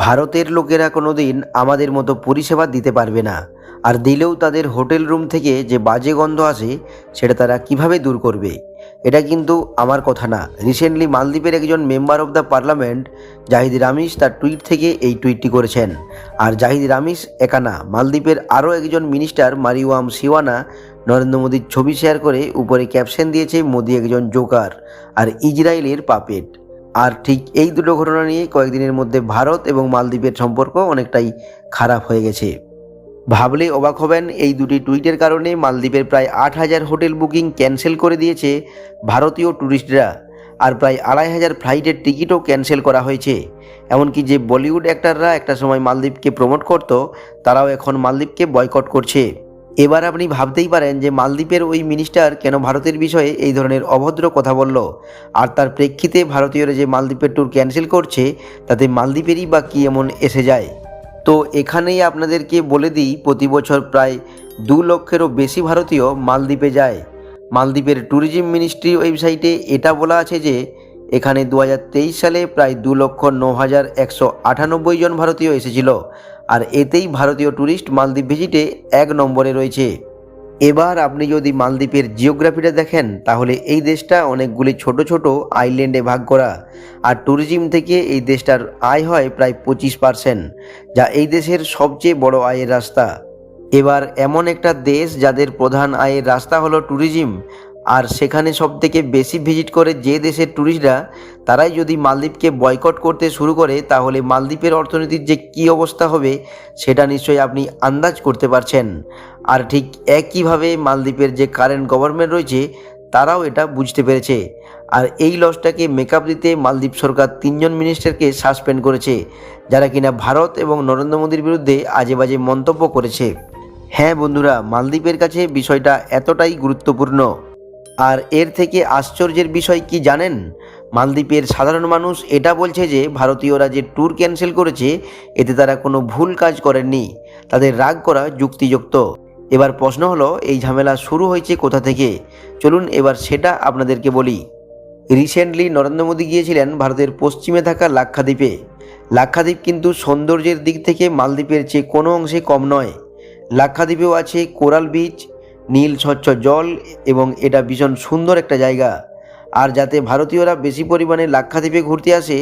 ভারতের লোকেরা কোনোদিন আমাদের মতো পরিষেবা দিতে পারবে না, আর দিলেও তাদের হোটেল রুম থেকে যে বাজে গন্ধ আসে সেটা তারা কিভাবে দূর করবে। এটা কিন্তু আমার কথা না। রিসেন্টলি মালদ্বীপের একজন member of the parliament Zahid Rameez তার টুইট থেকে এই টুইটটি করেছেন। আর জাহিদ রামিস একা না, মালদ্বীপের আরও একজন মিনিস্টার মারিওয়াম সিওয়ানা নরেন্দ্র মোদীর ছবি শেয়ার করে উপরে ক্যাপশন দিয়েছে মোদী একজন জোকার আর ইসরায়েলের পাপেট। আর ঠিক এই দুটো ঘটনা নিয়ে কয়েকদিনের মধ্যে ভারত এবং মালদ্বীপের সম্পর্ক অনেকটাই খারাপ হয়ে গেছে। ভাবলে অবাক হবেন, এই দুটি টুইটের কারণে মালদ্বীপের প্রায় 8,000 হোটেল বুকিং ক্যান্সেল করে দিয়েছে ভারতীয় ট্যুরিস্টরা, আর প্রায় 2,500 ফ্লাইটের টিকিটও ক্যান্সেল করা হয়েছে। এমনকি যে বলিউড অ্যাক্টররা একটা সময় মালদ্বীপকে প্রমোট করত, তারাও এখন মালদ্বীপকে বয়কট করছে। এবার আপনি ভাবতেই পারেন যে মালদ্বীপের ওই মিনিস্টার কেন ভারতের বিষয়ে এই ধরনের অভদ্র কথা বলল, আর তার প্রেক্ষিতে ভারতীয়রা যে মালদ্বীপের ট্যুর ক্যান্সেল করছে তাতে মালদ্বীপেরই বা কী এমন এসে যায়। তো এখানেই আপনাদেরকে বলে দিই, প্রতি বছর প্রায় 2 লক্ষেরও বেশি ভারতীয় মালদ্বীপে যায়। মালদ্বীপের ট্যুরিজম মিনিস্ট্রি ওয়েবসাইটে এটা বলা আছে যে এখানে 2023 সালে প্রায় 2,09,198 জন ভারতীয় এসেছিল, আর এতেই ভারতীয় ট্যুরিস্ট মালদ্বীপ ভিজিটে 1 নম্বরে রয়েছে। এবার আপনি যদি মালদ্বীপের জিওগ্রাফিটা দেখেন, তাহলে এই দেশটা অনেকগুলি ছোট ছোট আইল্যান্ডে ভাগ করা, আর ট্যুরিজম থেকে এই দেশটার আয় হয় প্রায় 25%, যা এই দেশের সবচেয়ে বড় আয়ের রাস্তা। এবার এমন একটা দেশ যাদের প্রধান আয়ের রাস্তা হলো ট্যুরিজম, আর সেখানে সবথেকে বেশি ভিজিট করে যে দেশের ট্যুরিস্টরা, তারাই যদি মালদ্বীপকে বয়কট করতে শুরু করে, তাহলে মালদ্বীপের অর্থনীতির যে কী অবস্থা হবে সেটা নিশ্চয়ই আপনি আন্দাজ করতে পারছেন। আর ঠিক একইভাবে মালদ্বীপের যে কারেন্ট গভর্নমেন্ট রয়েছে তারাও এটা বুঝতে পেরেছে, আর এই লসটাকে মেকআপ দিতে মালদ্বীপ সরকার 3 জন মিনিস্টারকে সাসপেন্ড করেছে, যারা কিনা ভারত এবং নরেন্দ্র মোদীর বিরুদ্ধে আজে বাজে মন্তব্য করেছে। হ্যাঁ বন্ধুরা, মালদ্বীপের কাছে বিষয়টা এতটাই গুরুত্বপূর্ণ। আর এর থেকে আশ্চর্যের বিষয় কি জানেন? মালদ্বীপের সাধারণ মানুষ এটা বলছে যে ভারতীয়রা যে ট্যুর ক্যান্সেল করেছে এতে তারা কোনো ভুল কাজ করেননি, তাদের রাগ করা যুক্তিযুক্ত। এবার প্রশ্ন হলো, এই ঝামেলা শুরু হয়েছে কোথা থেকে? চলুন এবার সেটা আপনাদেরকে বলি। রিসেন্টলি নরেন্দ্র মোদী গিয়েছিলেন ভারতের পশ্চিমে থাকা লাক্ষাদ্বীপে। লাক্ষাদ্বীপ কিন্তু সৌন্দর্যের দিক থেকে মালদ্বীপের চেয়ে কোনো অংশে কম নয়। লাক্ষাদ্বীপেও আছে কোরাল বিচ, নীল স্বচ্ছ জল, এবং এটা ভীষণ সুন্দর একটা জায়গা। আর যাতে ভারতীয়রা বেশি পরিমাণে লাক্ষাদ্বীপে ঘুরতে আসে,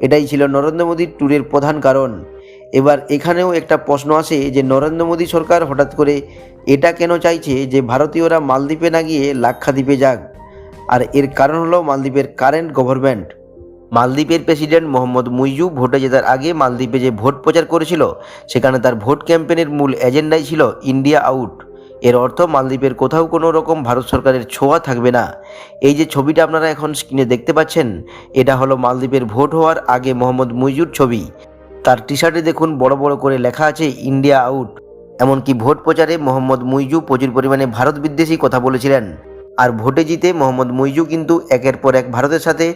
এটাই ছিল নরেন্দ্র মোদীর ট্যুরের প্রধান কারণ। এবার এখানেও একটা প্রশ্ন আসে যে নরেন্দ্র মোদী সরকার হঠাৎ করে এটা কেন চাইছে যে ভারতীয়রা মালদ্বীপে না গিয়ে লাক্ষাদ্বীপে যাক? আর এর কারণ হলো মালদ্বীপের কারেন্ট গভর্নমেন্ট। মালদ্বীপের প্রেসিডেন্ট মোহাম্মদ মুইজু ভোটে জেতার আগে মালদ্বীপে যে ভোট প্রচার করেছিল, সেখানে তার ভোট ক্যাম্পেনের মূল এজেন্ডাই ছিল ইন্ডিয়া আউট। এর অর্থ মালদ্বীপের কোথাও কোনো রকম ভারত সরকারের ছোঁয়া থাকবে না। এই যে ছবিটা আপনারা এখন স্ক্রিনে দেখতে পাচ্ছেন, এটা হলো মালদ্বীপের ভোট হওয়ার আগে মোহাম্মদ মুইজুর ছবি। তার টি শার্টে দেখুন বড় বড় করে লেখা আছে ইন্ডিয়া আউট। এমনকি ভোট প্রচারে মোহাম্মদ মুইজু প্রচুর পরিমাণে ভারত বিদ্বেষী কথা বলেছিলেন, আর ভোটে জিতে মোহাম্মদ মুইজু কিন্তু একের পর এক ভারতের সাথে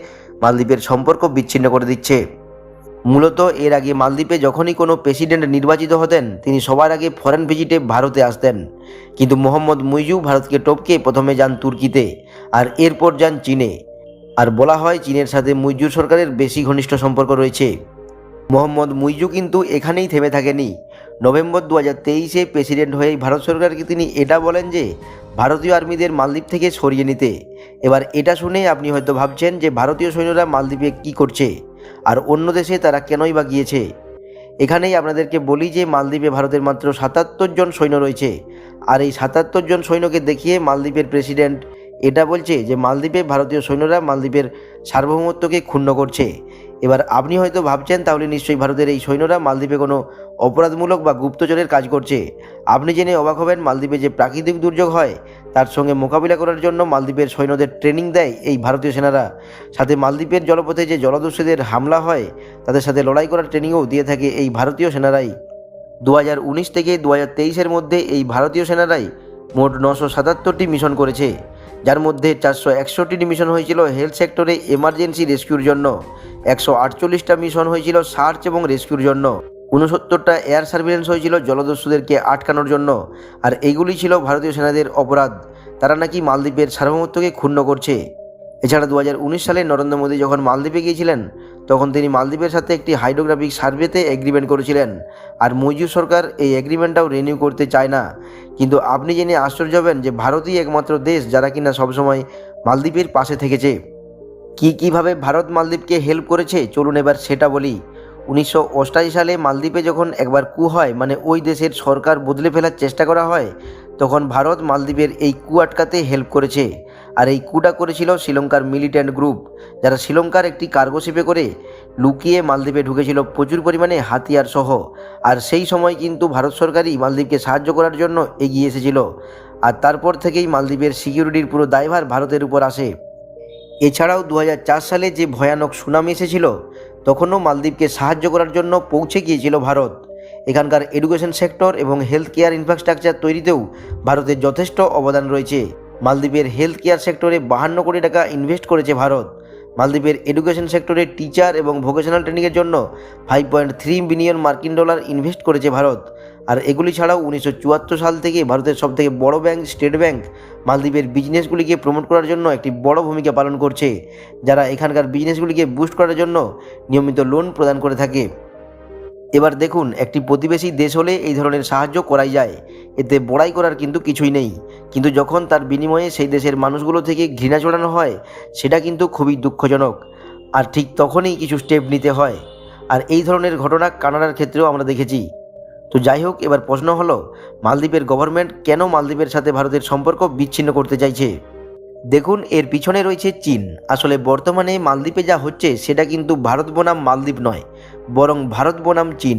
মালদ্বীপের সম্পর্ক বিচ্ছিন্ন করে দিচ্ছে। মূলত এর আগে মালদ্বীপে যখনই কোনো প্রেসিডেন্ট নির্বাচিত হতেন, তিনি সবার আগে ফরেন ভিজিটে ভারতে আসতেন, কিন্তু মোহাম্মদ মুইজু ভারতকে টপকে প্রথমে যান তুর্কিতে, আর এরপর যান চীনে। আর বলা হয় চীনের সাথে মুইজুর সরকারের বেশি ঘনিষ্ঠ সম্পর্ক রয়েছে। মোহাম্মদ মুইজু কিন্তু এখানেই থেমে থাকেনি। নভেম্বর 2023-এ প্রেসিডেন্ট হয়েই ভারত সরকারকে তিনি এটা বলেন যে ভারতীয় আর্মিদের মালদ্বীপ থেকে সরিয়ে নিতে। এবার এটা শুনে আপনি হয়তো ভাবছেন যে ভারতীয় সৈন্যরা মালদ্বীপে কী করছে, আর অন্য দেশে তারা কেনই বা গিয়েছে। এখানেই আপনাদেরকে বলি যে মালদ্বীপে ভারতের মাত্র 77 জন সৈন্য রয়েছে, আর এই 77 জন সৈন্যকে দেখিয়ে মালদ্বীপের প্রেসিডেন্ট এটা বলছে যে মালদ্বীপে ভারতীয় সৈন্যরা মালদ্বীপের সার্বভৌমত্বকে ক্ষুণ্ণ করছে। এবার আপনি হয়তো ভাবছেন তাহলে নিশ্চয়ই ভারতের এই সৈন্যরা মালদ্বীপে কোনো অপরাধমূলক বা গুপ্তচরের কাজ করছে। আপনি জেনে অবাক হবেন, মালদ্বীপে যে প্রাকৃতিক দুর্যোগ হয় তার সঙ্গে মোকাবিলা করার জন্য মালদ্বীপের সৈন্যদের ট্রেনিং দেয় এই ভারতীয় সেনারা। সাথে মালদ্বীপের জলপথে যে জলদস্যুদের হামলা হয় তাদের সাথে লড়াই করার ট্রেনিংও দিয়ে থাকে এই ভারতীয় সেনারাই। 2019 থেকে 2023-এর মধ্যে এই ভারতীয় সেনারাই মোট 977টি মিশন করেছে, যার মধ্যে 461টি মিশন হয়েছিল হেলথ সেক্টরে এমার্জেন্সি রেস্কিউর জন্য, 148টা মিশন হয়েছিল সার্চ এবং রেস্কিউর জন্য, 69টা এয়ার সার্ভিলেন্স হয়েছিল জলদস্যুদেরকে আটকানোর জন্য। আর এইগুলি ছিল ভারতীয় সেনাদের অপরাধ। তারা নাকি মালদ্বীপের সার্বভৌমত্বকে ক্ষুণ্ণ করছে। এছাড়া 2019 সালে নরেন্দ্র মোদী যখন মালদ্বীপে গিয়েছিলেন তখন তিনি মালদ্বীপের সাথে একটি হাইড্রোগ্রাফিক সার্ভেতে এগ্রিমেন্ট করেছিলেন, আর মইজু সরকার এই এগ্রিমেন্টটাও রিনিউ করতে চায় না। কিন্তু আপনি জেনে আশ্চর্য হবেন যে ভারতই একমাত্র দেশ যারা কিনা সবসময় মালদ্বীপের পাশে থেকেছে। কীভাবে ভারত মালদ্বীপকে হেল্প করেছে চলুন এবার সেটা বলি। 1988 সালে মালদ্বীপে যখন একবার কু হয়, মানে ওই দেশের সরকার বদলে ফেলার চেষ্টা করা হয়, তখন ভারত মালদ্বীপের এই কু আটকাতে হেল্প করেছে। আর এই কুটা করেছিল শ্রীলঙ্কার মিলিট্যান্ট গ্রুপ, যারা শ্রীলঙ্কার একটি কার্গো শিপে করে লুকিয়ে মালদ্বীপে ঢুকেছিল প্রচুর পরিমাণে হাতিয়ার সহ। আর সেই সময় কিন্তু ভারত সরকারই মালদ্বীপকে সাহায্য করার জন্য এগিয়ে এসেছিল, আর তারপর থেকেই মালদ্বীপের সিকিউরিটির পুরো দায়ভার ভারতের উপর আসে। এছাড়াও 2004 সালে যে ভয়ানক সুনামি এসেছিল তখনও মালদ্বীপকে সাহায্য করার জন্য পৌঁছে গিয়েছিল ভারত। এখানকার এডুকেশন সেক্টর এবং হেলথ কেয়ার ইনফ্রাস্ট্রাকচার তৈরিতেও ভারতের যথেষ্ট অবদান রয়েছে। মালদ্বীপের হেলথ কেয়ার সেক্টরে 52 কোটি টাকা ইনভেস্ট করেছে ভারত। মালদ্বীপের এডুকেশন সেক্টরে টিচার এবং ভোকেশনাল ট্রেনিংয়ের জন্য 5.3 বিলিয়ন মার্কিন ডলার ইনভেস্ট করেছে ভারত। আর এগুলি ছাড়াও 1974 সাল থেকে ভারতের সবথেকে বড় ব্যাংক স্টেট ব্যাংক মালদ্বীপের বিজনেসগুলিকে প্রমোট করার জন্য একটি বড় ভূমিকা পালন করছে, যারা এখানকার বিজনেসগুলিকে বুস্ট করার জন্য নিয়মিত লোন প্রদান করে থাকে। এবার দেখুন, একটি প্রতিবেশী দেশ হলে এই ধরনের সাহায্য করাই যায়, এতে বড়াই করার কিন্তু কিছুই নেই। কিন্তু যখন তার বিনিময়ে সেই দেশের মানুষগুলো থেকে ঘৃণা ছড়ানো হয়, সেটা কিন্তু খুবই দুঃখজনক। আর ঠিক তখনই কিছু স্টেপ নিতে হয়, আর এই ধরনের ঘটনা কানাডার ক্ষেত্রেও আমরা দেখেছি। তো যাই হোক, এবার প্রশ্ন হলো, মালদ্বীপের গভর্নমেন্ট কেন মালদ্বীপের সাথে ভারতের সম্পর্ক বিচ্ছিন্ন করতে চাইছে? দেখুন, এর পিছনে রয়েছে চীন। আসলে বর্তমানে মালদ্বীপে যা হচ্ছে সেটা কিন্তু ভারত বনাম মালদ্বীপ নয়, বরং ভারত বনাম চীন।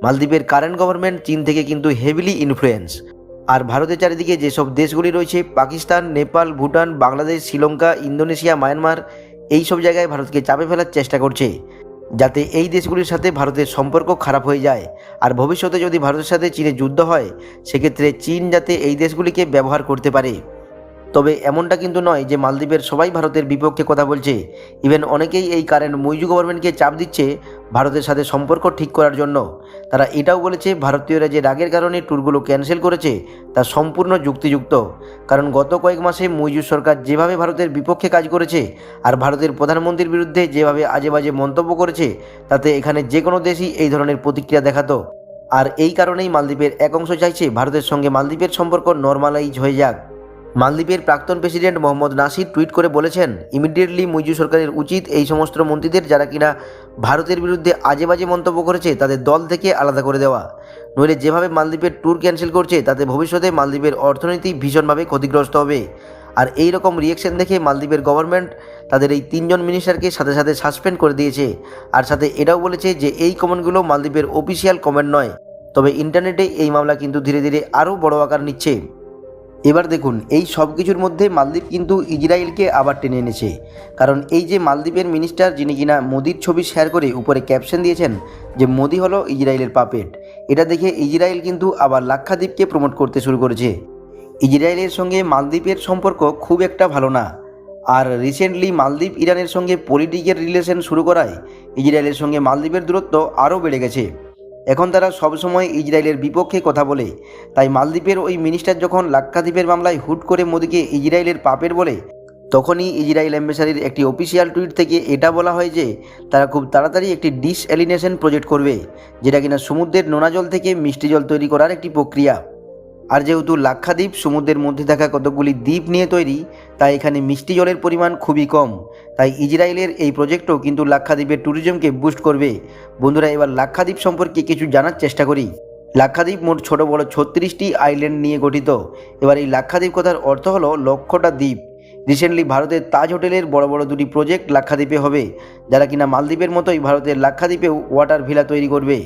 মালদ্বীপের কারেন্ট গভর্নমেন্ট চীন থেকে কিন্তু হেভিলি ইনফ্লুয়েন্স। আর ভারতের চারিদিকে যেসব দেশগুলি রয়েছে, পাকিস্তান, নেপাল, ভুটান, বাংলাদেশ, শ্রীলঙ্কা, ইন্দোনেশিয়া, মায়ানমার, এই সব জায়গায় ভারতকে চাপে ফেলার চেষ্টা করছে, যাতে এই দেশগুলির সাথে ভারতের সম্পর্ক খারাপ হয়ে যায়। আর ভবিষ্যতে যদি ভারতের সাথে চীনের যুদ্ধ হয়, সেক্ষেত্রে চীন যাতে এই দেশগুলিকে ব্যবহার করতে পারে। তবে এমনটা কিন্তু নয় যে মালদ্বীপের সবাই ভারতের বিপক্ষে কথা বলছে। ইভেন অনেকেই এই কারেন্ট মইজু গভর্নমেন্টকে চাপ দিচ্ছে ভারতের সাথে সম্পর্ক ঠিক করার জন্য। তারা এটাও বলেছে ভারতীয়রা যে রাগের কারণে ট্যুরগুলো ক্যান্সেল করেছে তা সম্পূর্ণ যুক্তিযুক্ত। কারণ গত কয়েক মাসে মইজু সরকার যেভাবে ভারতের বিপক্ষে কাজ করেছে আর ভারতের প্রধানমন্ত্রীর বিরুদ্ধে যেভাবে আজে বাজে মন্তব্য করেছে, তাতে এখানে যে কোনো দেশই এই ধরনের প্রতিক্রিয়া দেখাতো। আর এই কারণেই মালদ্বীপের এক অংশ চাইছে ভারতের সঙ্গে মালদ্বীপের সম্পর্ক নর্মালাইজ হয়ে যাক। মালদ্বীপের প্রাক্তন প্রেসিডেন্ট মোহাম্মদ নাসির টুইট করে বলেছেন, ইমিডিয়েটলি মইজু সরকারের উচিত এই সমস্ত মন্ত্রীদের যারা কিনা ভারতের বিরুদ্ধে আজে বাজে মন্তব্য করেছে তাদের দল থেকে আলাদা করে দেওয়া। নইলে যেভাবে মালদ্বীপের ট্যুর ক্যান্সেল করছে তাতে ভবিষ্যতে মালদ্বীপের অর্থনীতি ভীষণভাবে ক্ষতিগ্রস্ত হবে। আর এই রকম রিয়েকশন দেখে মালদ্বীপের গভর্নমেন্ট তাদের এই 3 জন মিনিস্টারকে সাথে সাথে সাসপেন্ড করে দিয়েছে। আর সাথে এটাও বলেছে যে এই কমেন্টগুলো মালদ্বীপের অফিসিয়াল কমেন্ট নয়। তবে ইন্টারনেটে এই মামলা কিন্তু ধীরে ধীরে আরও বড় আকার নিচ্ছে। এবার দেখুন, এই সব কিছুর মধ্যে মালদ্বীপ কিন্তু ইসরায়েলকে আবার টেনে এনেছে। কারণ এই যে মালদ্বীপের মিনিস্টার, যিনি কিনা মোদির ছবি শেয়ার করে উপরে ক্যাপশন দিয়েছেন যে মোদি হলো ইসরায়েলের পাপেট, এটা দেখে ইসরায়েল কিন্তু আবার লাক্ষাদ্বীপকে প্রমোট করতে শুরু করেছে। ইসরায়েলের সঙ্গে মালদ্বীপের সম্পর্ক খুব একটা ভালো না। আর রিসেন্টলি মালদ্বীপ ইরানের সঙ্গে পলিটিক্যাল রিলেশন শুরু করায় ইসরায়েলের সঙ্গে মালদ্বীপের দূরত্ব আরও বেড়ে গেছে। এখন তারা সবসময় ইসরায়েলের বিপক্ষে কথা বলে। তাই মালদ্বীপের ওই মিনিস্টার যখন লাক্ষাদ্বীপের মামলায় হুট করে মোদিকে ইসরায়েলের পাপের বলে, তখনই ইসরায়েল এম্বাসারির একটি অফিসিয়াল টুইট থেকে এটা বলা হয় যে তারা খুব তাড়াতাড়ি একটি ডিসঅ্যালিনেশন প্রজেক্ট করবে, যেটা কিনা সমুদ্রের নোনা জল থেকে মিষ্টি জল তৈরি করার একটি প্রক্রিয়া। আর যেহেতু লাক্ষাদ্বীপ সমুদ্রের মধ্যে থাকা কতগুলি দ্বীপ নিয়ে তৈরি, তাই এখানে মিষ্টি জলের পরিমাণ খুবই কম। তাই ইসরায়েলের এই প্রজেক্টও কিন্তু লাক্ষাদ্বীপের ট্যুরিজমকে বুস্ট করবে। বন্ধুরা, এবার লাক্ষাদ্বীপ সম্পর্কে কিছু জানার চেষ্টা করি। লাক্ষাদ্বীপ মোট ছোট বড় 36টি আইল্যান্ড নিয়ে গঠিত। এবার এই লাক্ষাদ্বীপ কথার অর্থ হলো লক্ষটা দ্বীপ। রিসেন্টলি ভারতের তাজ হোটেলের বড় বড় 2টি প্রজেক্ট লাক্ষাদ্বীপে হবে, যারা কিনা মালদ্বীপের মতোই ভারতের লাক্ষাদ্বীপেও ওয়াটার ভিলা তৈরি করবে।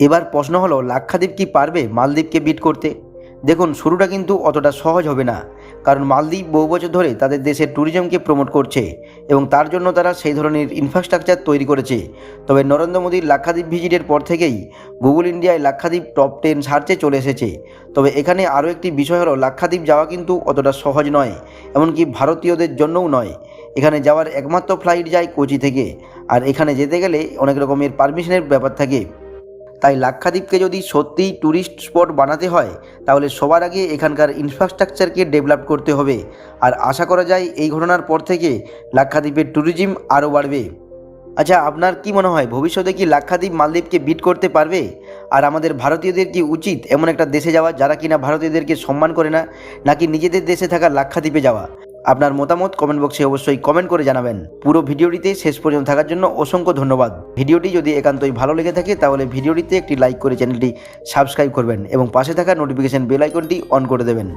এবার প্রশ্ন হলো, লাক্ষাদ্বীপ কি পারবে মালদ্বীপকে বিট করতে? দেখুন, শুরুটা কিন্তু অতটা সহজ হবে না, কারণ মালদ্বীপ বহু বছর ধরে তাদের দেশের ট্যুরিজমকে প্রমোট করছে এবং তার জন্য তারা সেই ধরনের ইনফ্রাস্ট্রাকচার তৈরি করেছে। তবে নরেন্দ্র মোদীর লাক্ষাদ্বীপ ভিজিটের পর থেকেই গুগল ইন্ডিয়ায় লাক্ষাদ্বীপ টপ 10 সার্চে চলে এসেছে। তবে এখানে আরও একটি বিষয় হলো, লাক্ষাদ্বীপ যাওয়া কিন্তু অতটা সহজ নয়, এমনকি ভারতীয়দের জন্যও নয়। এখানে যাওয়ার একমাত্র ফ্লাইট যায় কোচি থেকে, আর এখানে যেতে গেলে অনেক রকমের পারমিশনের ব্যাপার থাকে। তাই লাক্ষাদ্বীপকে যদি সত্যিই ট্যুরিস্ট স্পট বানাতে হয় তাহলে সবার আগে এখানকার ইনফ্রাস্ট্রাকচারকে ডেভেলপ করতে হবে। আর আশা করা যায় এই ঘটনার পর থেকে লাক্ষাদ্বীপের ট্যুরিজম আরও বাড়বে। আচ্ছা, আপনার কি মনে হয় ভবিষ্যতে কি লাক্ষাদ্বীপ মালদ্বীপকে বিট করতে পারবে? আর আমাদের ভারতীয়দের কি উচিত এমন একটা দেশে যাওয়া যারা কিনা ভারতীয়দেরকে সম্মান করে না, নাকি নিজেদের দেশে থাকা লাক্ষাদ্বীপে যাওয়া? আপনার মতামত কমেন্ট বক্সে অবশ্যই কমেন্ট করে জানাবেন। পুরো ভিডিওটিতে শেষ পর্যন্ত থাকার জন্য অসংখ্য ধন্যবাদ। ভিডিওটি যদি একান্তই ভালো লেগে থাকে তাহলে ভিডিওটিতে একটি লাইক করে চ্যানেলটি সাবস্ক্রাইব করবেন এবং পাশে থাকা নোটিফিকেশন বেল আইকনটি অন করে দেবেন।